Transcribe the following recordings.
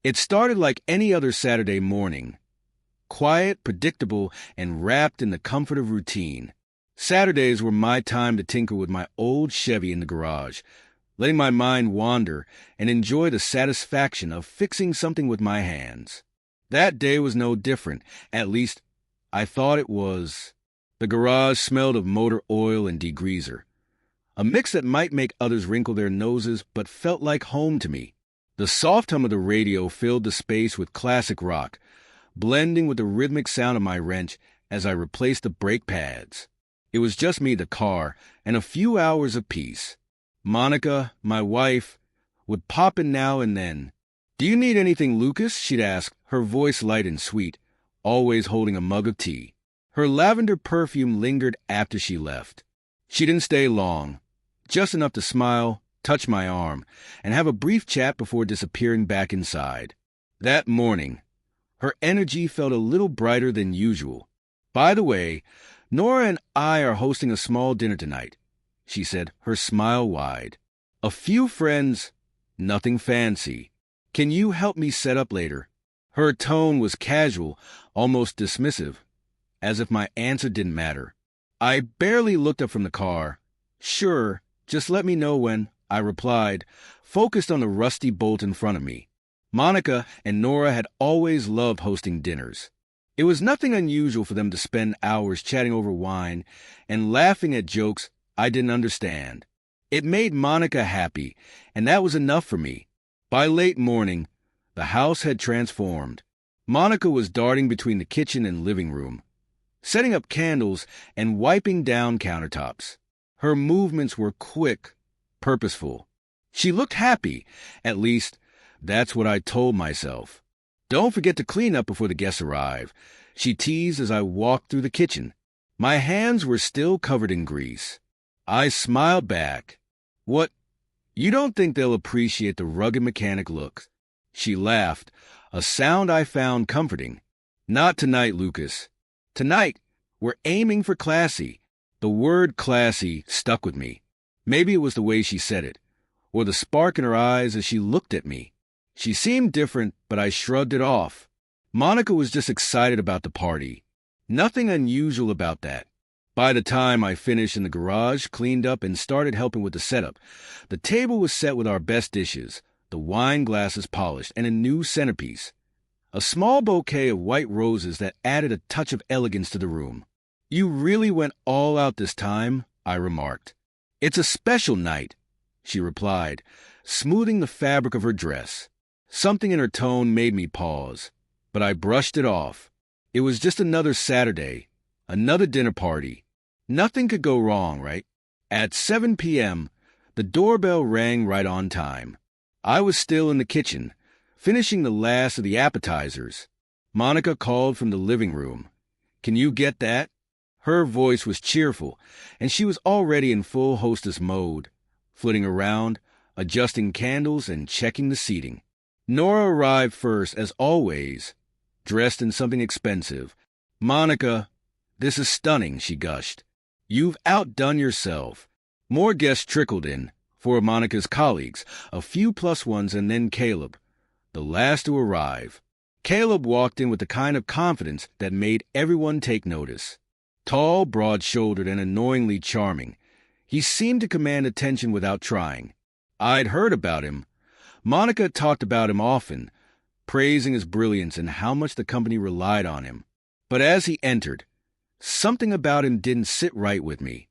It started like any other Saturday morning, quiet, predictable, and wrapped in the comfort of routine. Saturdays were my time to tinker with my old Chevy in the garage, letting my mind wander and enjoy the satisfaction of fixing something with my hands. That day was no different, at least I thought it was. The garage smelled of motor oil and degreaser, a mix that might make others wrinkle their noses but felt like home to me. The soft hum of the radio filled the space with classic rock, blending with the rhythmic sound of my wrench as I replaced the brake pads. It was just me, the car, and a few hours of peace. Monica, my wife, would pop in now and then. "Do you need anything, Lucas?" she'd ask, her voice light and sweet, always holding a mug of tea. Her lavender perfume lingered after she left. She didn't stay long, just enough to smile, touch my arm, and have a brief chat before disappearing back inside. That morning, her energy felt a little brighter than usual. "By the way, Nora and I are hosting a small dinner tonight," she said, her smile wide. "A few friends, nothing fancy. Can you help me set up later?" Her tone was casual, almost dismissive, as if my answer didn't matter. I barely looked up from the car. "Sure, just let me know when," I replied, focused on the rusty bolt in front of me. Monica and Nora had always loved hosting dinners. It was nothing unusual for them to spend hours chatting over wine and laughing at jokes I didn't understand. It made Monica happy, and that was enough for me. By late morning, the house had transformed. Monica was darting between the kitchen and living room, setting up candles and wiping down countertops. Her movements were quick, purposeful. She looked happy, at least that's what I told myself. "Don't forget to clean up before the guests arrive," she teased as I walked through the kitchen. My hands were still covered in grease. I smiled back. "What? You don't think they'll appreciate the rugged mechanic look?" She laughed, a sound I found comforting. "Not tonight, Lucas. Tonight, we're aiming for classy." The word classy stuck with me. Maybe it was the way she said it, or the spark in her eyes as she looked at me. She seemed different, but I shrugged it off. Monica was just excited about the party. Nothing unusual about that. By the time I finished in the garage, cleaned up, and started helping with the setup, the table was set with our best dishes, the wine glasses polished, and a new centerpiece. A small bouquet of white roses that added a touch of elegance to the room. "You really went all out this time," I remarked. "It's a special night," she replied, smoothing the fabric of her dress. Something in her tone made me pause, but I brushed it off. It was just another Saturday, another dinner party. Nothing could go wrong, right? At 7 p.m., the doorbell rang right on time. I was still in the kitchen, finishing the last of the appetizers. Monica called from the living room. "Can you get that?" Her voice was cheerful, and she was already in full hostess mode, flitting around, adjusting candles, and checking the seating. Nora arrived first, as always, dressed in something expensive. "Monica, this is stunning," she gushed. "You've outdone yourself." More guests trickled in, four of Monica's colleagues, a few plus ones, and then Caleb, the last to arrive. Caleb walked in with the kind of confidence that made everyone take notice. Tall, broad-shouldered, and annoyingly charming, he seemed to command attention without trying. I'd heard about him. Monica talked about him often, praising his brilliance and how much the company relied on him. But as he entered, something about him didn't sit right with me.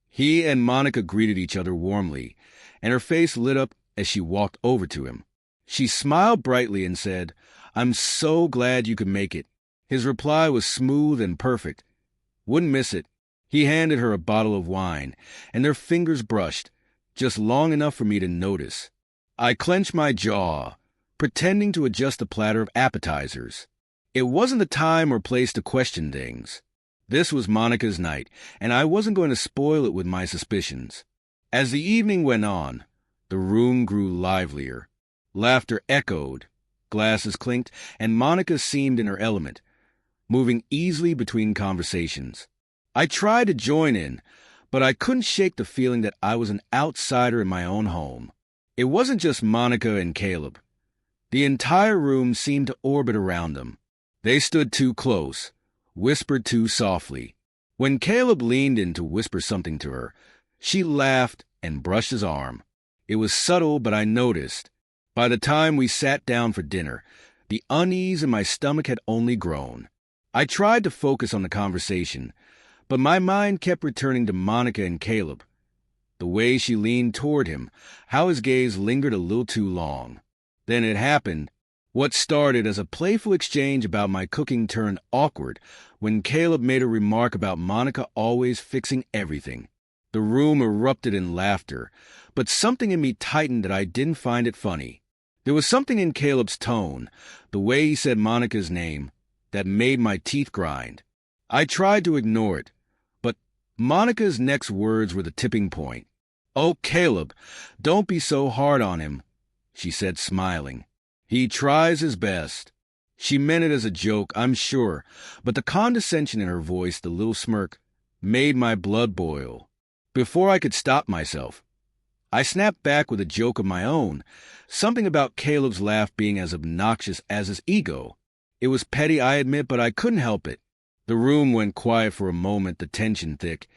He and Monica greeted each other warmly, and her face lit up as she walked over to him. She smiled brightly and said, "I'm so glad you could make it." His reply was smooth and perfect. "Wouldn't miss it." He handed her a bottle of wine, and their fingers brushed, just long enough for me to notice. I clenched my jaw, pretending to adjust the platter of appetizers. It wasn't the time or place to question things. This was Monica's night, and I wasn't going to spoil it with my suspicions. As the evening went on, the room grew livelier. Laughter echoed, glasses clinked, and Monica seemed in her element, moving easily between conversations. I tried to join in, but I couldn't shake the feeling that I was an outsider in my own home. It wasn't just Monica and Caleb. The entire room seemed to orbit around them. They stood too close, whispered too softly. When Caleb leaned in to whisper something to her, she laughed and brushed his arm. It was subtle, but I noticed. By the time we sat down for dinner, the unease in my stomach had only grown. I tried to focus on the conversation, but my mind kept returning to Monica and Caleb. The way she leaned toward him, how his gaze lingered a little too long. Then it happened. What started as a playful exchange about my cooking turned awkward when Caleb made a remark about Monica always fixing everything. The room erupted in laughter, but something in me tightened that I didn't find it funny. There was something in Caleb's tone, the way he said Monica's name, that made my teeth grind. I tried to ignore it, but Monica's next words were the tipping point. "Oh, Caleb, don't be so hard on him," she said, smiling. "He tries his best." She meant it as a joke, I'm sure, but the condescension in her voice, the little smirk, made my blood boil. Before I could stop myself, I snapped back with a joke of my own, something about Caleb's laugh being as obnoxious as his ego. It was petty, I admit, but I couldn't help it. The room went quiet for a moment, the tension thick,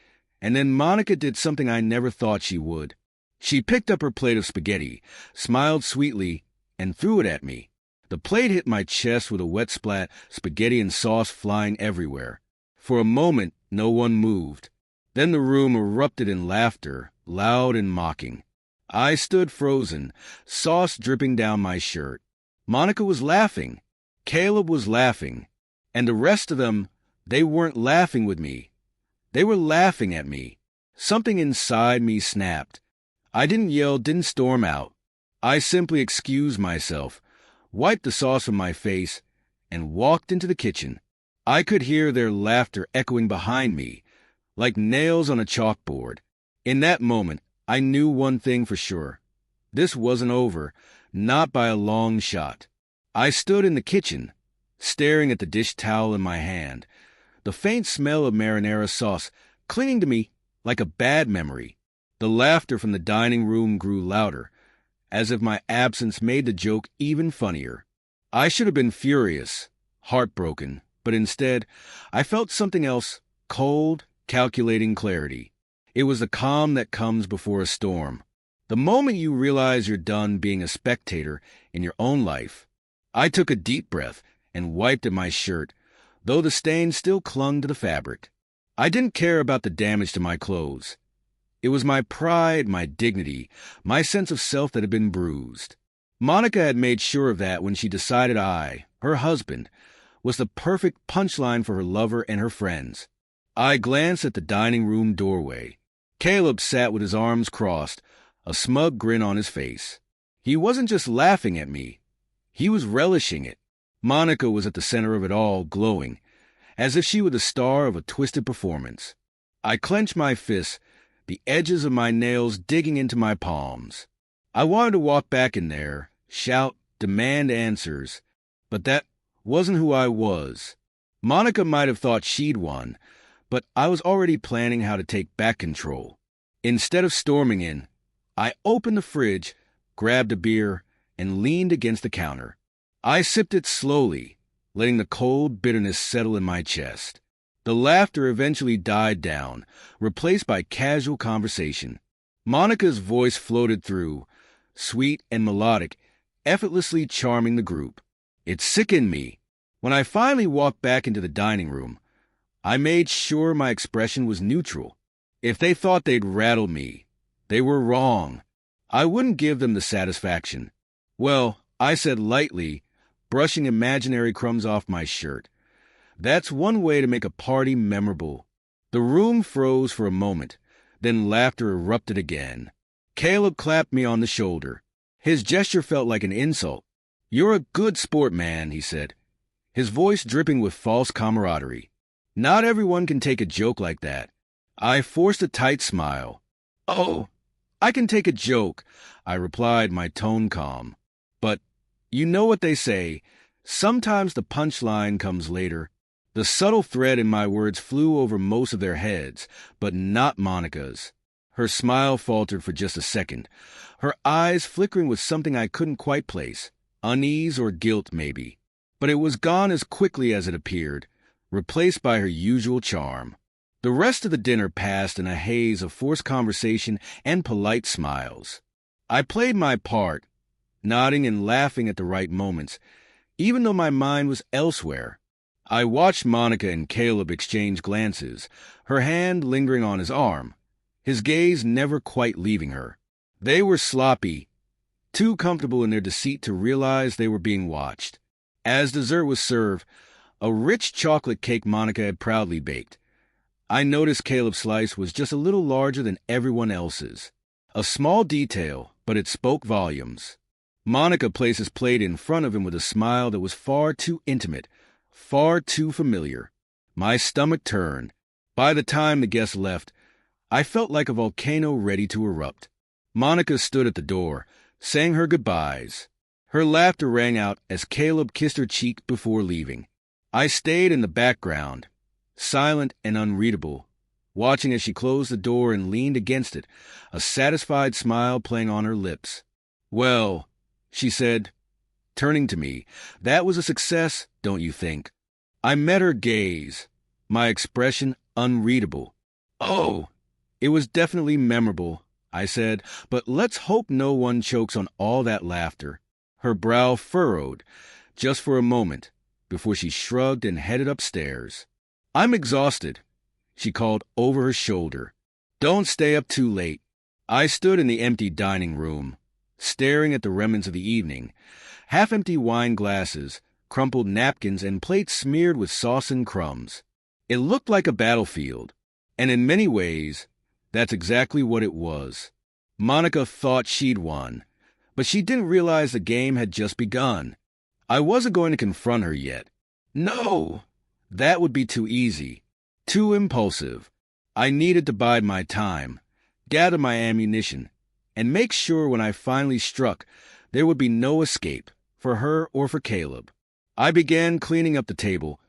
and then Monica did something I never thought she would. She picked up her plate of spaghetti, smiled sweetly, and threw it at me. The plate hit my chest with a wet splat, spaghetti and sauce flying everywhere. For a moment, no one moved. Then the room erupted in laughter, loud and mocking. I stood frozen, sauce dripping down my shirt. Monica was laughing. Caleb was laughing. And the rest of them, they weren't laughing with me. They were laughing at me. Something inside me snapped. I didn't yell, didn't storm out. I simply excused myself, wiped the sauce from my face, and walked into the kitchen. I could hear their laughter echoing behind me, like nails on a chalkboard. In that moment, I knew one thing for sure. This wasn't over, not by a long shot. I stood in the kitchen, staring at the dish towel in my hand, the faint smell of marinara sauce clinging to me like a bad memory. The laughter from the dining room grew louder, as if my absence made the joke even funnier. I should have been furious, heartbroken, but instead, I felt something else, cold, calculating clarity. It was the calm that comes before a storm. The moment you realize you're done being a spectator in your own life. I took a deep breath and wiped at my shirt, though the stain still clung to the fabric. I didn't care about the damage to my clothes. It was my pride, my dignity, my sense of self that had been bruised. Monica had made sure of that when she decided I, her husband, was the perfect punchline for her lover and her friends. I glanced at the dining room doorway. Caleb sat with his arms crossed, a smug grin on his face. He wasn't just laughing at me. He was relishing it. Monica was at the center of it all, glowing, as if she were the star of a twisted performance. I clenched my fists, the edges of my nails digging into my palms. I wanted to walk back in there, shout, demand answers, but that wasn't who I was. Monica might have thought she'd won, but I was already planning how to take back control. Instead of storming in, I opened the fridge, grabbed a beer, and leaned against the counter. I sipped it slowly, letting the cold bitterness settle in my chest. The laughter eventually died down, replaced by casual conversation. Monica's voice floated through, sweet and melodic, effortlessly charming the group. It sickened me. When I finally walked back into the dining room, I made sure my expression was neutral. If they thought they'd rattle me, they were wrong. I wouldn't give them the satisfaction. "Well," I said lightly, brushing imaginary crumbs off my shirt. "That's one way to make a party memorable." The room froze for a moment, then laughter erupted again. Caleb clapped me on the shoulder. His gesture felt like an insult. "You're a good sport, man," he said, his voice dripping with false camaraderie. "Not everyone can take a joke like that." I forced a tight smile. "Oh, I can take a joke," I replied, my tone calm. "But you know what they say, sometimes the punchline comes later." The subtle thread in my words flew over most of their heads, but not Monica's. Her smile faltered for just a second, her eyes flickering with something I couldn't quite place. unease or guilt maybe. But it was gone as quickly as it appeared, replaced by her usual charm. The rest of the dinner passed in a haze of forced conversation and polite smiles. I played my part, nodding and laughing at the right moments, even though my mind was elsewhere. I watched Monica and Caleb exchange glances, her hand lingering on his arm, his gaze never quite leaving her. They were sloppy, too comfortable in their deceit to realize they were being watched. As dessert was served, a rich chocolate cake Monica had proudly baked. I noticed Caleb's slice was just a little larger than everyone else's. A small detail, but it spoke volumes. Monica placed his plate in front of him with a smile that was far too intimate, far too familiar. My stomach turned. By the time the guests left, I felt like a volcano ready to erupt. Monica stood at the door, saying her goodbyes. Her laughter rang out as Caleb kissed her cheek before leaving. I stayed in the background, silent and unreadable, watching as she closed the door and leaned against it, a satisfied smile playing on her lips. "Well," she said, turning to me, "that was a success, don't you think?" I met her gaze, my expression unreadable. "Oh, it was definitely memorable," I said, "but let's hope no one chokes on all that laughter." Her brow furrowed, just for a moment, before she shrugged and headed upstairs. "I'm exhausted," she called over her shoulder. "Don't stay up too late." I stood in the empty dining room, staring at the remnants of the evening, half-empty wine glasses, crumpled napkins, and plates smeared with sauce and crumbs. It looked like a battlefield, and in many ways, that's exactly what it was. Monica thought she'd won, but she didn't realize the game had just begun. I wasn't going to confront her yet. No, that would be too easy, too impulsive. I needed to bide my time, gather my ammunition, and make sure when I finally struck, there would be no escape, for her or for Caleb. I began cleaning up the table,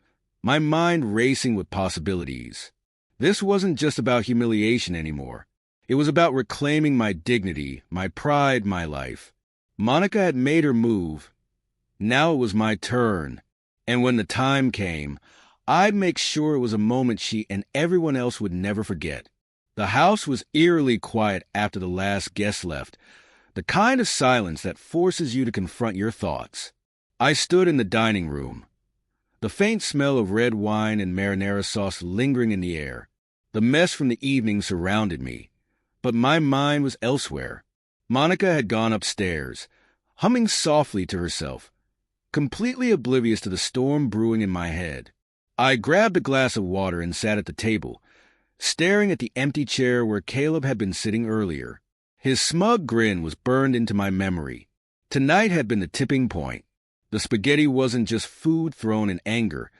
my mind racing with possibilities. This wasn't just about humiliation anymore. It was about reclaiming my dignity, my pride, my life. Monica had made her move. Now it was my turn. And when the time came, I'd make sure it was a moment she and everyone else would never forget. The house was eerily quiet after the last guest left, the kind of silence that forces you to confront your thoughts. I stood in the dining room, the faint smell of red wine and marinara sauce lingering in the air. The mess from the evening surrounded me, but my mind was elsewhere. Monica had gone upstairs, humming softly to herself, completely oblivious to the storm brewing in my head. I grabbed a glass of water and sat at the table, staring at the empty chair where Caleb had been sitting earlier. His smug grin was burned into my memory. Tonight had been the tipping point. The spaghetti wasn't just food thrown in anger.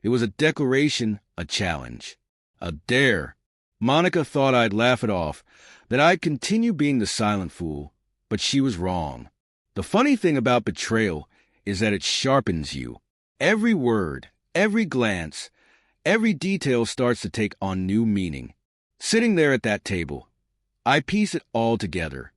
It was a declaration, a challenge, a dare. Monica thought I'd laugh it off, that I'd continue being the silent fool, but she was wrong. The funny thing about betrayal is that it sharpens you. Every word, every glance, every detail starts to take on new meaning. Sitting there at that table, I piece it all together.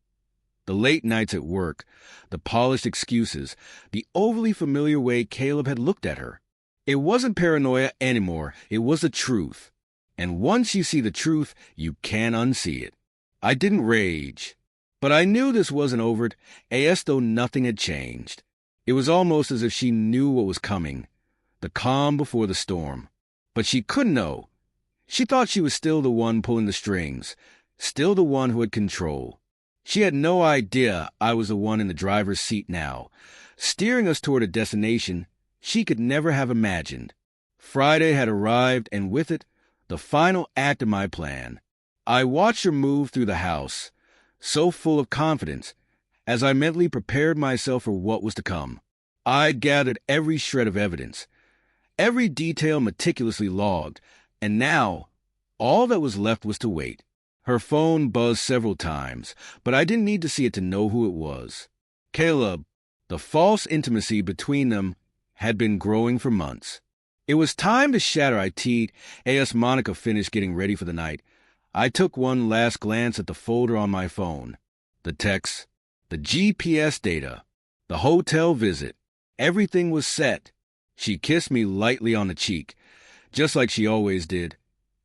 The late nights at work, the polished excuses, the overly familiar way Caleb had looked at her. It wasn't paranoia anymore, it was the truth. And once you see the truth, you can't unsee it. I didn't rage, but I knew this wasn't over, as though nothing had changed. It was almost as if she knew what was coming, the calm before the storm. But she couldn't know. She thought she was still the one pulling the strings, still the one who had control. She had no idea I was the one in the driver's seat now, steering us toward a destination she could never have imagined. Friday had arrived, and with it, the final act of my plan. I watched her move through the house, so full of confidence, as I mentally prepared myself for what was to come. I'd gathered every shred of evidence, every detail meticulously logged, and now all that was left was to wait. Her phone buzzed several times, but I didn't need to see it to know who it was. Caleb. The false intimacy between them had been growing for months. It was time to shatter, I teed, as Monica finished getting ready for the night. I took one last glance at the folder on my phone. The texts, the GPS data, The hotel visit. Everything was set. She kissed me lightly on the cheek, just like she always did,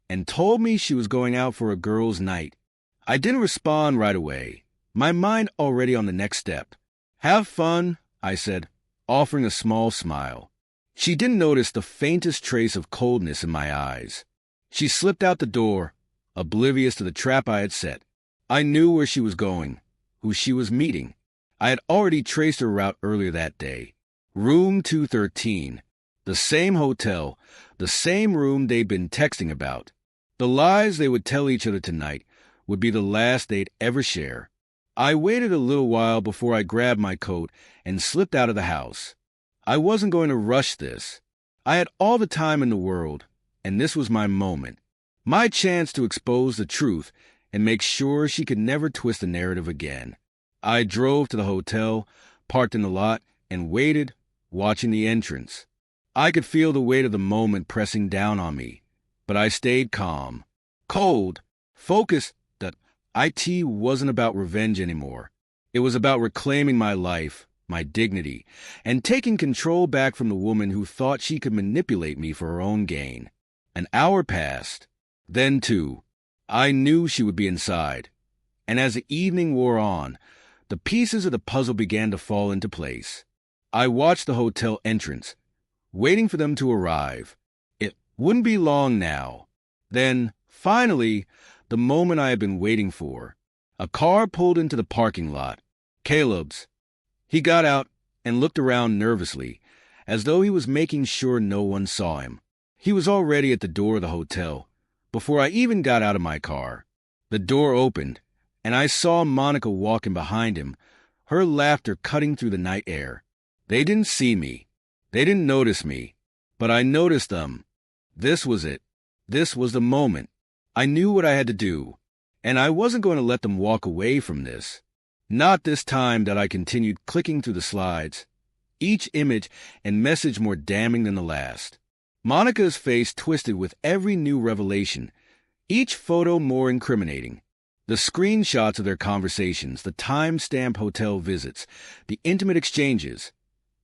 and told me she was going out for a girls' night. I didn't respond right away, my mind already on the next step. "Have fun," I said, offering a small smile. She didn't notice the faintest trace of coldness in my eyes. She slipped out the door, oblivious to the trap I had set. I knew where she was going, who she was meeting. I had already traced her route earlier that day. Room 213. The same hotel, the same room they'd been texting about. The lies they would tell each other tonight would be the last they'd ever share. I waited a little while before I grabbed my coat and slipped out of the house. I wasn't going to rush this. I had all the time in the world, and this was my moment. My chance to expose the truth and make sure she could never twist the narrative again. I drove to the hotel, parked in the lot, and waited, watching the entrance. I could feel the weight of the moment pressing down on me, but I stayed calm, cold, focused that IT wasn't about revenge anymore. It was about reclaiming my life, my dignity, and taking control back from the woman who thought she could manipulate me for her own gain. An hour passed. Then two. I knew she would be inside. And as the evening wore on, the pieces of the puzzle began to fall into place. I watched the hotel entrance, waiting for them to arrive. It wouldn't be long now. Then, finally, the moment I had been waiting for. A car pulled into the parking lot. Caleb's. He got out and looked around nervously, as though he was making sure no one saw him. He was already at the door of the hotel, before I even got out of my car. The door opened, and I saw Monica walking behind him, her laughter cutting through the night air. They didn't see me. They didn't notice me. But I noticed them. This was it. This was the moment. I knew what I had to do, and I wasn't going to let them walk away from this. Not this time. That I continued clicking through the slides, each image and message more damning than the last. Monica's face twisted with every new revelation, each photo more incriminating. The screenshots of their conversations, the time-stamped hotel visits, the intimate exchanges.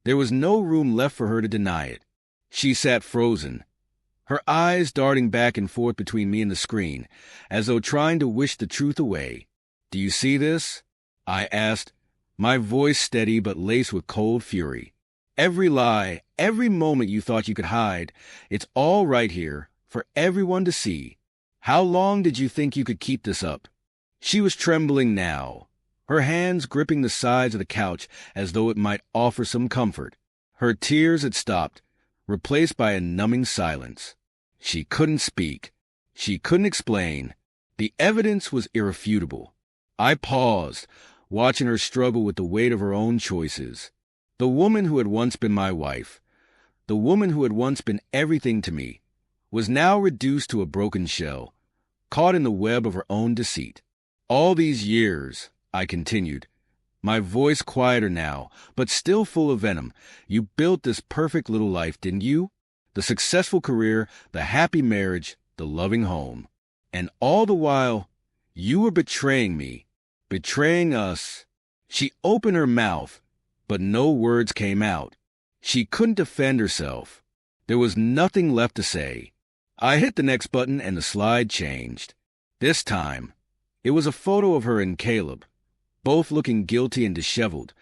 There was no room left for her to deny it. She sat frozen, her eyes darting back and forth between me and the screen, as though trying to wish the truth away. "Do you see this?" I asked, my voice steady but laced with cold fury. "Every lie, every moment you thought you could hide, it's all right here for everyone to see. How long did you think you could keep this up?" She was trembling now, her hands gripping the sides of the couch as though it might offer some comfort. Her tears had stopped, replaced by a numbing silence. She couldn't speak. She couldn't explain. The evidence was irrefutable. I paused, watching her struggle with the weight of her own choices. The woman who had once been my wife, the woman who had once been everything to me, was now reduced to a broken shell, caught in the web of her own deceit. "All these years," I continued, my voice quieter now, but still full of venom, "you built this perfect little life, didn't you? The successful career, the happy marriage, the loving home. And all the while, you were betraying me, betraying us." She opened her mouth, but no words came out. She couldn't defend herself. There was nothing left to say. I hit the next button and the slide changed. This time, it was a photo of her and Caleb, both looking guilty and disheveled,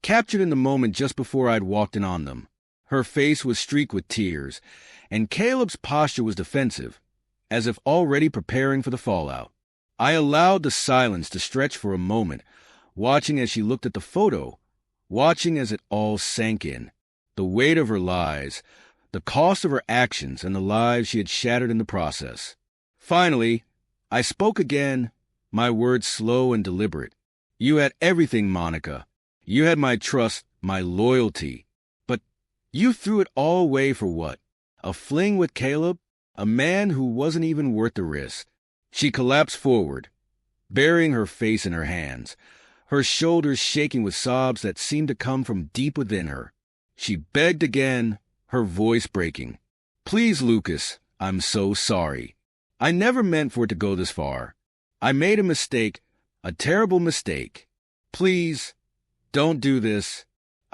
captured in the moment just before I'd walked in on them. Her face was streaked with tears, and Caleb's posture was defensive, as if already preparing for the fallout. I allowed the silence to stretch for a moment, watching as she looked at the photo, watching as it all sank in. The weight of her lies, the cost of her actions, and the lives she had shattered in the process. Finally, I spoke again, my words slow and deliberate. "You had everything, Monica. You had my trust, my loyalty. But you threw it all away for what? A fling with Caleb? A man who wasn't even worth the risk." She collapsed forward, burying her face in her hands, her shoulders shaking with sobs that seemed to come from deep within her. She begged again, her voice breaking. "Please, Lucas, I'm so sorry. I never meant for it to go this far. I made a mistake, a terrible mistake. Please, don't do this.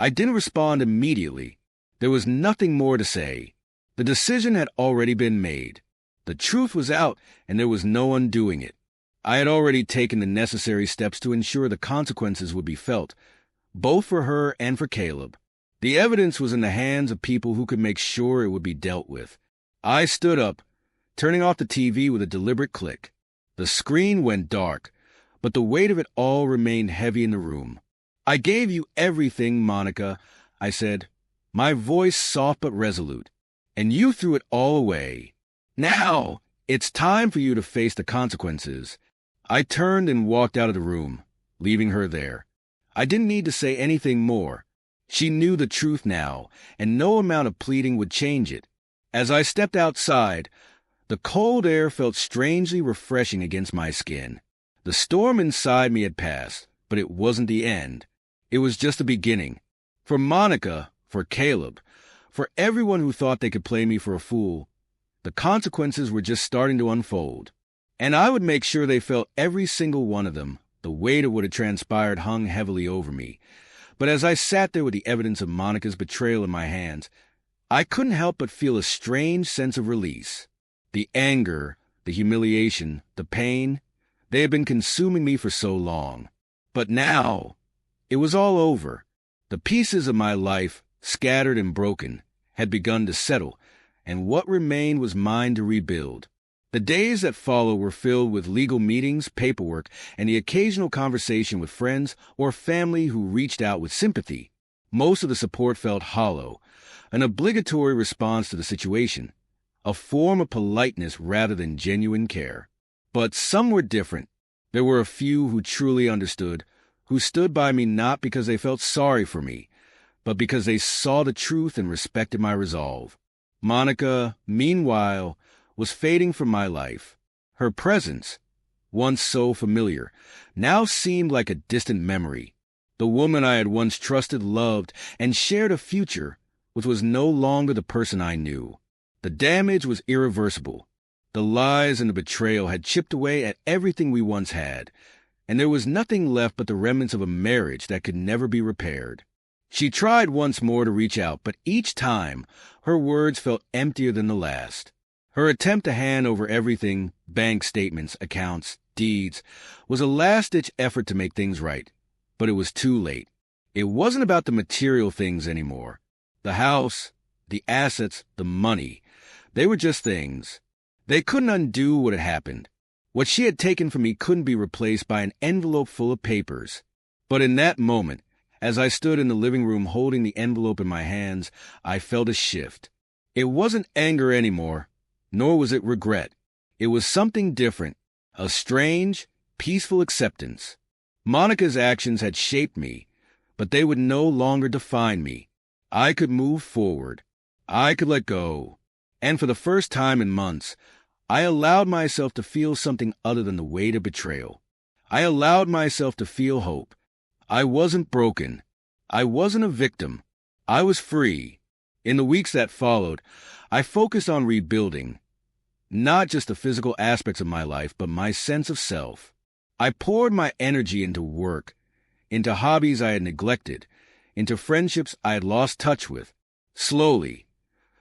I didn't respond immediately. There was nothing more to say. The decision had already been made. The truth was out, and there was no undoing it. I had already taken the necessary steps to ensure the consequences would be felt, both for her and for Caleb. The evidence was in the hands of people who could make sure it would be dealt with. I stood up, turning off the TV with a deliberate click. The screen went dark, but the weight of it all remained heavy in the room. "I gave you everything, Monica," I said, my voice soft but resolute, "and you threw it all away. Now, it's time for you to face the consequences." I turned and walked out of the room, leaving her there. I didn't need to say anything more. She knew the truth now, and no amount of pleading would change it. As I stepped outside, the cold air felt strangely refreshing against my skin. The storm inside me had passed, but it wasn't the end. It was just the beginning. For Monica, for Caleb, for everyone who thought they could play me for a fool, the consequences were just starting to unfold. And I would make sure they felt every single one of them. The weight of what had transpired hung heavily over me. But as I sat there with the evidence of Monica's betrayal in my hands, I couldn't help but feel a strange sense of release. The anger, the humiliation, the pain, they had been consuming me for so long. But now, it was all over. The pieces of my life, scattered and broken, had begun to settle, and what remained was mine to rebuild. The days that followed were filled with legal meetings, paperwork, and the occasional conversation with friends or family who reached out with sympathy. Most of the support felt hollow, an obligatory response to the situation, a form of politeness rather than genuine care. But some were different. There were a few who truly understood, who stood by me not because they felt sorry for me, but because they saw the truth and respected my resolve. Monica, meanwhile, was fading from my life. Her presence, once so familiar, now seemed like a distant memory. The woman I had once trusted, loved, and shared a future with was no longer the person I knew. The damage was irreversible. The lies and the betrayal had chipped away at everything we once had, and there was nothing left but the remnants of a marriage that could never be repaired. She tried once more to reach out, but each time her words felt emptier than the last. Her attempt to hand over everything, bank statements, accounts, deeds, was a last-ditch effort to make things right. But it was too late. It wasn't about the material things anymore. The house, the assets, the money, they were just things. They couldn't undo what had happened. What she had taken from me couldn't be replaced by an envelope full of papers. But in that moment, as I stood in the living room holding the envelope in my hands, I felt a shift. It wasn't anger anymore, nor was it regret. It was something different, a strange, peaceful acceptance. Monica's actions had shaped me, but they would no longer define me. I could move forward. I could let go. And for the first time in months, I allowed myself to feel something other than the weight of betrayal. I allowed myself to feel hope. I wasn't broken. I wasn't a victim. I was free. In the weeks that followed, I focused on rebuilding, not just the physical aspects of my life, but my sense of self. I poured my energy into work, into hobbies I had neglected, into friendships I had lost touch with. Slowly,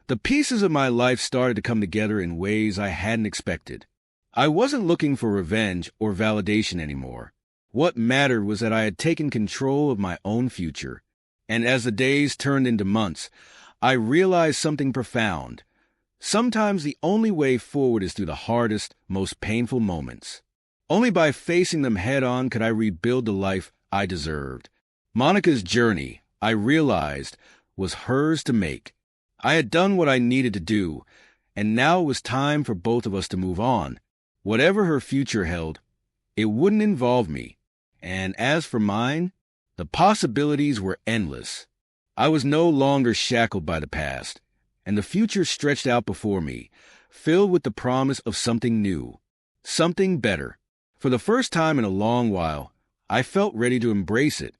the pieces of my life started to come together in ways I hadn't expected. I wasn't looking for revenge or validation anymore. What mattered was that I had taken control of my own future. And as the days turned into months, I realized something profound. Sometimes the only way forward is through the hardest, most painful moments. Only by facing them head-on could I rebuild the life I deserved. Monica's journey, I realized, was hers to make. I had done what I needed to do, and now it was time for both of us to move on. Whatever her future held, it wouldn't involve me. And as for mine, the possibilities were endless. I was no longer shackled by the past, and the future stretched out before me, filled with the promise of something new, something better. For the first time in a long while, I felt ready to embrace it.